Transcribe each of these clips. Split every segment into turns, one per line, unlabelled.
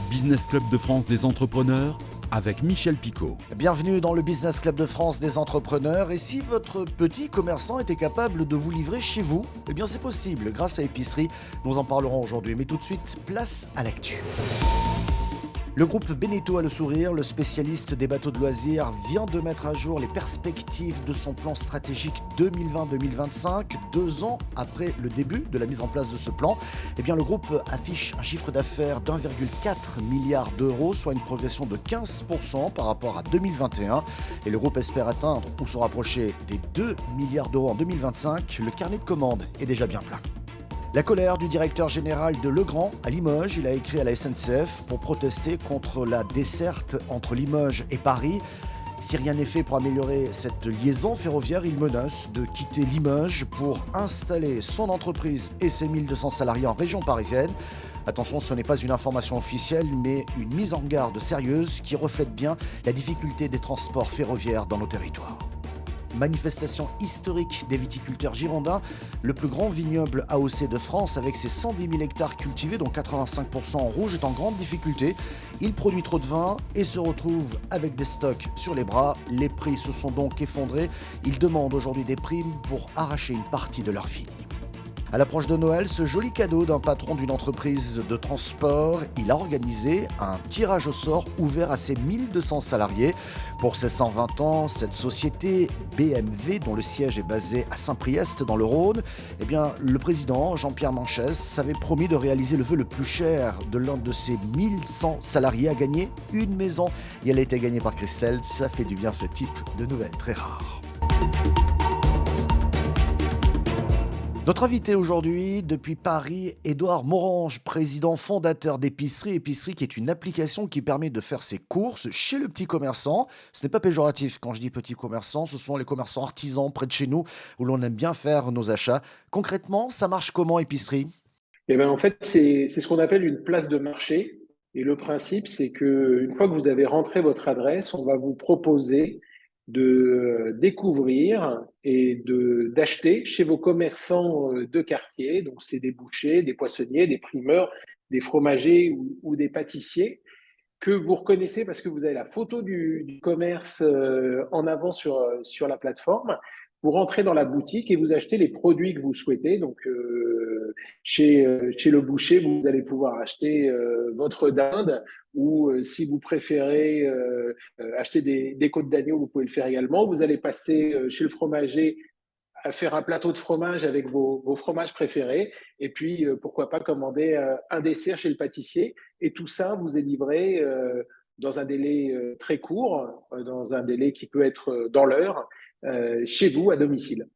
Business Club de France des entrepreneurs avec Michel Picot.
Bienvenue dans le Business Club de France des entrepreneurs. Et si votre petit commerçant était capable de vous livrer chez vous, eh bien c'est possible grâce à Épicerie. Nous en parlerons aujourd'hui. Mais tout de suite, place à l'actu. Le groupe Beneteau a le sourire, le spécialiste des bateaux de loisirs vient de mettre à jour les perspectives de son plan stratégique 2020-2025. 2 ans après le début de la mise en place de ce plan, eh bien le groupe affiche un chiffre d'affaires d'1,4 milliard d'euros, soit une progression de 15% par rapport à 2021. Et le groupe espère atteindre ou se rapprocher des 2 milliards d'euros en 2025. Le carnet de commandes est déjà bien plein. La colère du directeur général de Legrand à Limoges, il a écrit à la SNCF pour protester contre la desserte entre Limoges et Paris. Si rien n'est fait pour améliorer cette liaison ferroviaire, il menace de quitter Limoges pour installer son entreprise et ses 1200 salariés en région parisienne. Attention, ce n'est pas une information officielle, mais une mise en garde sérieuse qui reflète bien la difficulté des transports ferroviaires dans nos territoires. Manifestation historique des viticulteurs girondins, le plus grand vignoble AOC de France avec ses 110 000 hectares cultivés, dont 85% en rouge, est en grande difficulté. Il produit trop de vin et se retrouve avec des stocks sur les bras. Les prix se sont donc effondrés. Ils demandent aujourd'hui des primes pour arracher une partie de leur vigne. À l'approche de Noël, ce joli cadeau d'un patron d'une entreprise de transport, il a organisé un tirage au sort ouvert à ses 1200 salariés. Pour ses 120 ans, cette société BMW, dont le siège est basé à Saint-Priest dans le Rhône, eh bien, le président Jean-Pierre Manchès s'avait promis de réaliser le vœu le plus cher de l'un de ses 1100 salariés à gagner une maison. Et elle a été gagnée par Christelle. Ça fait du bien, ce type de nouvelles très rares. Notre invité aujourd'hui, depuis Paris, Édouard Morange, président fondateur d'Épicerie. Épicerie qui est une application qui permet de faire ses courses chez le petit commerçant. Ce n'est pas péjoratif quand je dis petit commerçant, ce sont les commerçants artisans près de chez nous où l'on aime bien faire nos achats. Concrètement, ça marche comment Épicerie ?
Eh bien, en fait, c'est ce qu'on appelle une place de marché. Et le principe, c'est qu'une fois que vous avez rentré votre adresse, on va vous proposer de découvrir et d'acheter chez vos commerçants de quartier. Donc, c'est des bouchers, des poissonniers, des primeurs, des fromagers ou des pâtissiers que vous reconnaissez parce que vous avez la photo du commerce en avant sur la plateforme. Vous rentrez dans la boutique et vous achetez les produits que vous souhaitez. Donc, chez le boucher, vous allez pouvoir acheter votre dinde ou si vous préférez acheter des côtes d'agneau, vous pouvez le faire également. Vous allez passer chez le fromager à faire un plateau de fromage avec vos fromages préférés et puis pourquoi pas commander un dessert chez le pâtissier. Et tout ça vous est livré dans un délai très court, dans un délai qui peut être dans l'heure, chez vous à domicile.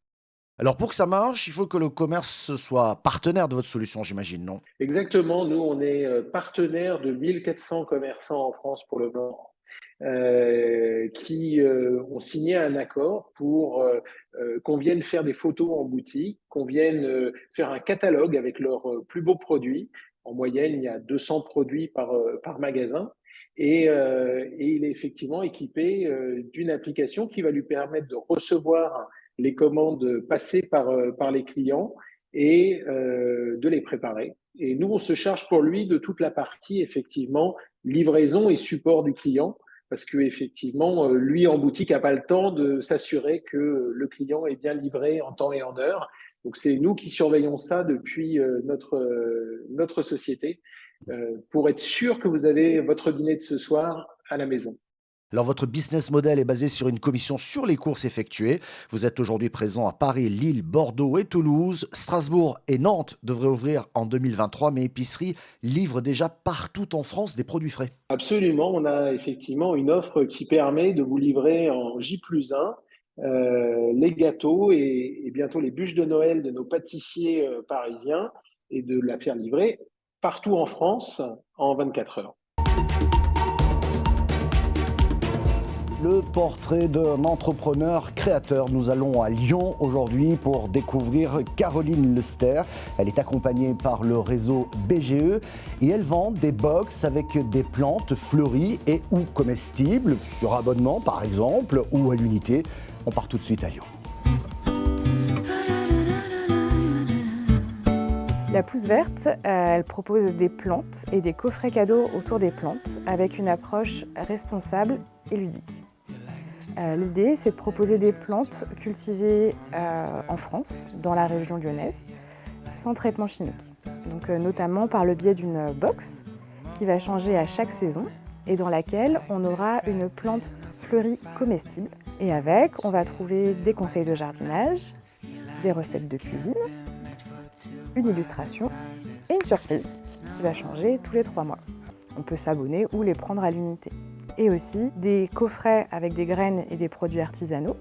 Alors pour que ça marche, il faut que le commerce soit partenaire de votre solution, j'imagine, non ?
Exactement, nous on est partenaire de 1400 commerçants en France pour le moment. Qui ont signé un accord pour qu'on vienne faire des photos en boutique, qu'on vienne faire un catalogue avec leurs plus beaux produits. En moyenne, il y a 200 produits par magasin. Et il est effectivement équipé d'une application qui va lui permettre de recevoir les commandes passées par les clients et de les préparer. Et nous, on se charge pour lui de toute la partie, effectivement, livraison et support du client. Parce qu'effectivement, lui, en boutique, n'a pas le temps de s'assurer que le client est bien livré en temps et en heure. Donc, c'est nous qui surveillons ça depuis notre société pour être sûr que vous avez votre dîner de ce soir à la maison.
Alors votre business model est basé sur une commission sur les courses effectuées. Vous êtes aujourd'hui présent à Paris, Lille, Bordeaux et Toulouse. Strasbourg et Nantes devraient ouvrir en 2023, mais Épicerie livre déjà partout en France des produits frais.
Absolument, on a effectivement une offre qui permet de vous livrer en J+1 les gâteaux et bientôt les bûches de Noël de nos pâtissiers parisiens et de la faire livrer partout en France en 24 heures.
Le portrait d'un entrepreneur créateur. Nous allons à Lyon aujourd'hui pour découvrir Caroline Lester. Elle est accompagnée par le réseau BGE et elle vend des box avec des plantes fleuries et ou comestibles, sur abonnement par exemple, ou à l'unité. On part tout de suite à Lyon.
La Pousse Verte, elle propose des plantes et des coffrets cadeaux autour des plantes avec une approche responsable et ludique. L'idée, c'est de proposer des plantes cultivées en France, dans la région lyonnaise, sans traitement chimique. Donc, notamment par le biais d'une box qui va changer à chaque saison et dans laquelle on aura une plante fleurie comestible. Et avec, on va trouver des conseils de jardinage, des recettes de cuisine, une illustration et une surprise qui va changer tous les 3 mois. On peut s'abonner ou les prendre à l'unité. Et aussi des coffrets avec des graines et des produits artisanaux,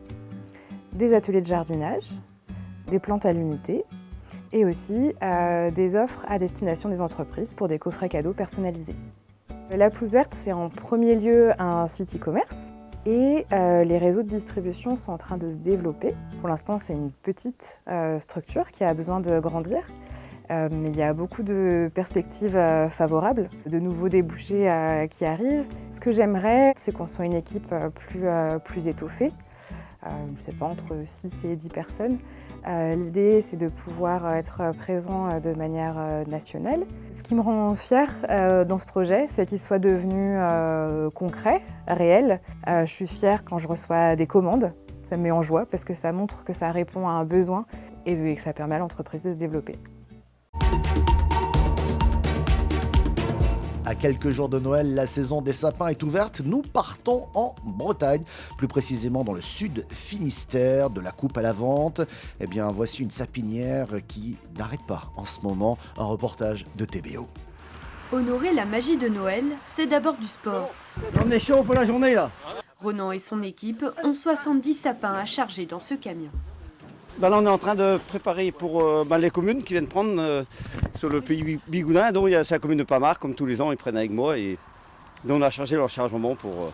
des ateliers de jardinage, des plantes à l'unité et aussi des offres à destination des entreprises pour des coffrets cadeaux personnalisés. La Pousse Verte, c'est en premier lieu un site e-commerce et les réseaux de distribution sont en train de se développer. Pour l'instant, c'est une petite structure qui a besoin de grandir. Mais il y a beaucoup de perspectives favorables, de nouveaux débouchés qui arrivent. Ce que j'aimerais, c'est qu'on soit une équipe plus étoffée, je ne sais pas, entre 6 et 10 personnes. L'idée, c'est de pouvoir être présent de manière nationale. Ce qui me rend fière dans ce projet, c'est qu'il soit devenu concret, réel. Je suis fière quand je reçois des commandes. Ça me met en joie parce que ça montre que ça répond à un besoin et que ça permet à l'entreprise de se développer.
À quelques jours de Noël, la saison des sapins est ouverte. Nous partons en Bretagne, plus précisément dans le sud Finistère, de la coupe à la vente. Eh bien, voici une sapinière qui n'arrête pas en ce moment. Un reportage de TBO.
Honorer la magie de Noël, c'est d'abord du sport.
On est chaud pour la journée là.
Ronan et son équipe ont 70 sapins à charger dans ce camion.
Là, on est en train de préparer pour les communes qui viennent prendre sur le pays Bigoudin. Donc il y a la commune de Pamar, comme tous les ans, ils prennent avec moi. Et donc on a chargé leur chargement pour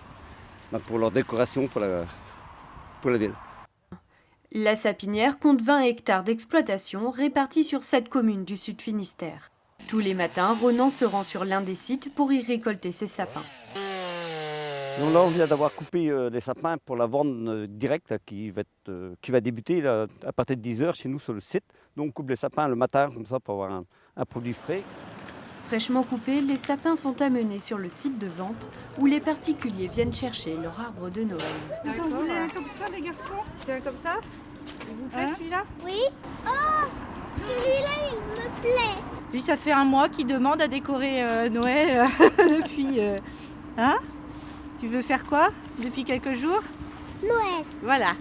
leur décoration pour la ville.
La sapinière compte 20 hectares d'exploitation répartis sur 7 communes du sud Finistère. Tous les matins, Ronan se rend sur l'un des sites pour y récolter ses sapins.
Donc là, on vient d'avoir coupé les sapins pour la vente directe qui va débuter là, à partir de 10h chez nous sur le site. Donc on coupe les sapins le matin comme ça pour avoir un produit frais.
Fraîchement coupés, les sapins sont amenés sur le site de vente où les particuliers viennent chercher leur arbre de Noël.
Vous en voulez un comme ça, les garçons? C'est un comme ça? Il vous plaît celui-là?
Oui. Oh, celui-là, il me plaît.
Lui, ça fait un mois qu'il demande à décorer Noël depuis... Hein? Tu veux faire quoi depuis quelques jours?
Noël.
Voilà.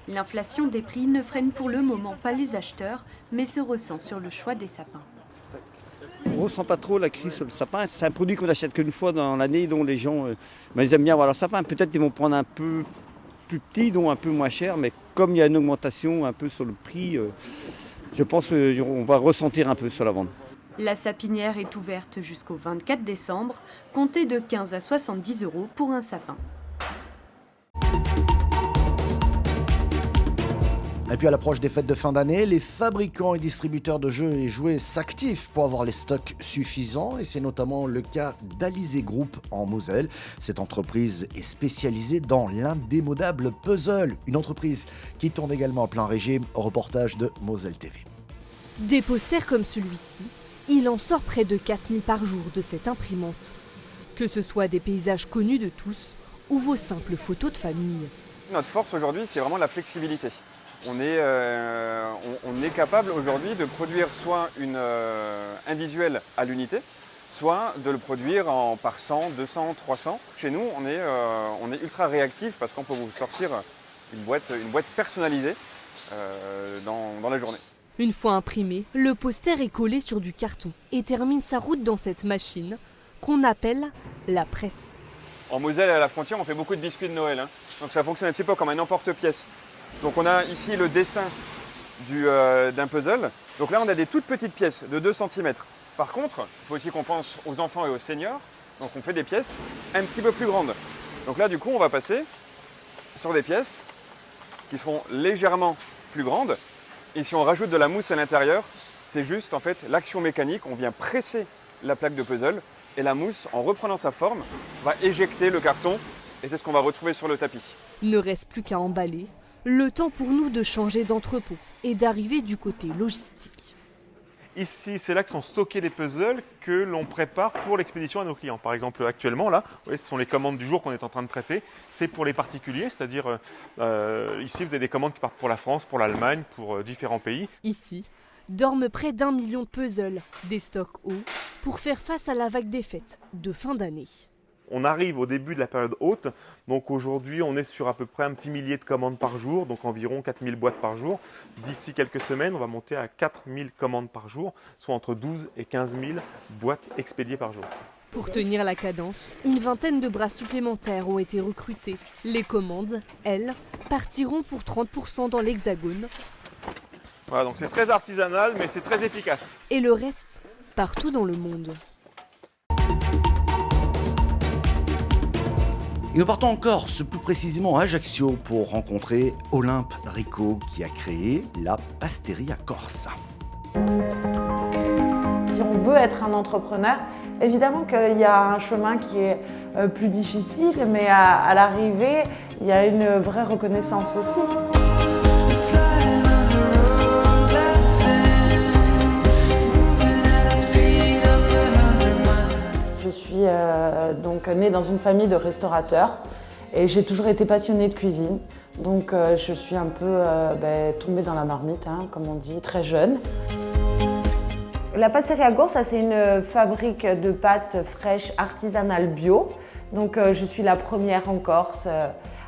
L'inflation des prix ne freine pour le moment pas les acheteurs, mais se ressent sur le choix des sapins.
On ne ressent pas trop la crise sur le sapin. C'est un produit qu'on achète qu'une fois dans l'année, dont les gens ils aiment bien avoir leur sapin. Peut-être qu'ils vont prendre un peu plus petit, donc un peu moins cher, mais comme il y a une augmentation un peu sur le prix, je pense qu'on va ressentir un peu sur la vente.
La sapinière est ouverte jusqu'au 24 décembre, comptez de 15 à 70 € pour un sapin.
Et puis à l'approche des fêtes de fin d'année, les fabricants et distributeurs de jeux et jouets s'activent pour avoir les stocks suffisants et c'est notamment le cas d'Alizé Group en Moselle. Cette entreprise est spécialisée dans l'indémodable puzzle, une entreprise qui tourne également en plein régime, reportage de Moselle TV.
Des posters comme celui-ci, il en sort près de 4000 par jour de cette imprimante. Que ce soit des paysages connus de tous ou vos simples photos de famille.
Notre force aujourd'hui, c'est vraiment la flexibilité. On est capable aujourd'hui de produire soit un visuel à l'unité, soit de le produire par 100, 200, 300. Chez nous, on est ultra réactif parce qu'on peut vous sortir une boîte personnalisée dans la journée.
Une fois imprimé, le poster est collé sur du carton et termine sa route dans cette machine qu'on appelle la presse.
En Moselle, à la frontière, on fait beaucoup de biscuits de Noël. Donc ça fonctionne un petit peu comme un emporte-pièce. Donc on a ici le dessin d'un puzzle. Donc là, on a des toutes petites pièces de 2 cm. Par contre, il faut aussi qu'on pense aux enfants et aux seniors. Donc on fait des pièces un petit peu plus grandes. Donc là, du coup, on va passer sur des pièces qui seront légèrement plus grandes. Et si on rajoute de la mousse à l'intérieur, c'est juste en fait l'action mécanique. On vient presser la plaque de puzzle et la mousse, en reprenant sa forme, va éjecter le carton et c'est ce qu'on va retrouver sur le tapis.
Ne reste plus qu'à emballer Le temps pour nous de changer d'entrepôt et d'arriver du côté logistique.
Ici, c'est là que sont stockés les puzzles que l'on prépare pour l'expédition à nos clients. Par exemple, actuellement, là, vous voyez, ce sont les commandes du jour qu'on est en train de traiter. C'est pour les particuliers, c'est-à-dire ici, vous avez des commandes qui partent pour la France, pour l'Allemagne, pour différents pays.
Ici, dorment près d'1 million de puzzles, des stocks hauts, pour faire face à la vague des fêtes de fin d'année.
On arrive au début de la période haute, donc aujourd'hui on est sur à peu près un petit millier de commandes par jour, donc environ 4000 boîtes par jour. D'ici quelques semaines, on va monter à 4000 commandes par jour, soit entre 12 et 15 000 boîtes expédiées par jour.
Pour tenir la cadence, une vingtaine de bras supplémentaires ont été recrutés. Les commandes, elles, partiront pour 30% dans l'Hexagone.
Voilà, donc c'est très artisanal, mais c'est très efficace.
Et le reste, partout dans le monde.
Et nous partons en Corse, plus précisément à Ajaccio, pour rencontrer Olympe Rico qui a créé la Pasteria Corsa.
Si on veut être un entrepreneur, évidemment qu'il y a un chemin qui est plus difficile, mais à l'arrivée, il y a une vraie reconnaissance aussi. Je suis donc née dans une famille de restaurateurs et j'ai toujours été passionnée de cuisine. Donc je suis un peu tombée dans la marmite, comme on dit, très jeune. La Pasteria Corsa, c'est une fabrique de pâtes fraîches artisanales bio. Donc je suis la première en Corse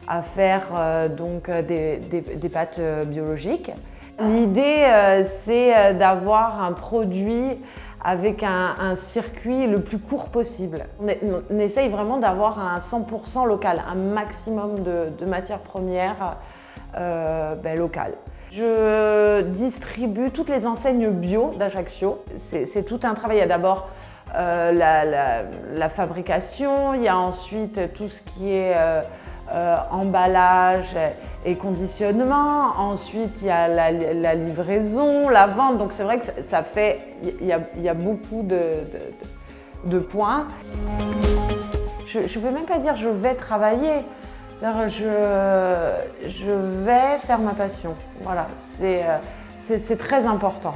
à faire des pâtes biologiques. L'idée, c'est d'avoir un produit avec un circuit le plus court possible. On essaye vraiment d'avoir un 100% local, un maximum de matières premières locales. Je distribue toutes les enseignes bio d'Ajaccio. C'est tout un travail. Il y a d'abord la fabrication, il y a ensuite tout ce qui est emballage et conditionnement. Ensuite, il y a la livraison, la vente. Donc c'est vrai que ça fait, il y a beaucoup de points. Je ne veux même pas dire je vais travailler. Je vais faire ma passion. Voilà, c'est très important.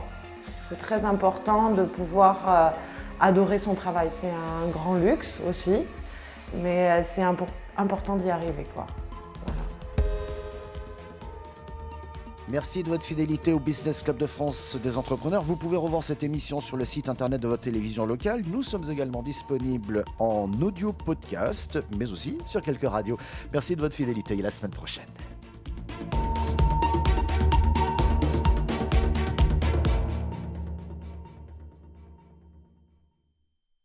C'est très important de pouvoir adorer son travail. C'est un grand luxe aussi, mais c'est important d'y arriver, quoi. Voilà.
Merci de votre fidélité au Business Club de France des entrepreneurs. Vous pouvez revoir cette émission sur le site internet de votre télévision locale. Nous sommes également disponibles en audio podcast, mais aussi sur quelques radios. Merci de votre fidélité et à la semaine prochaine.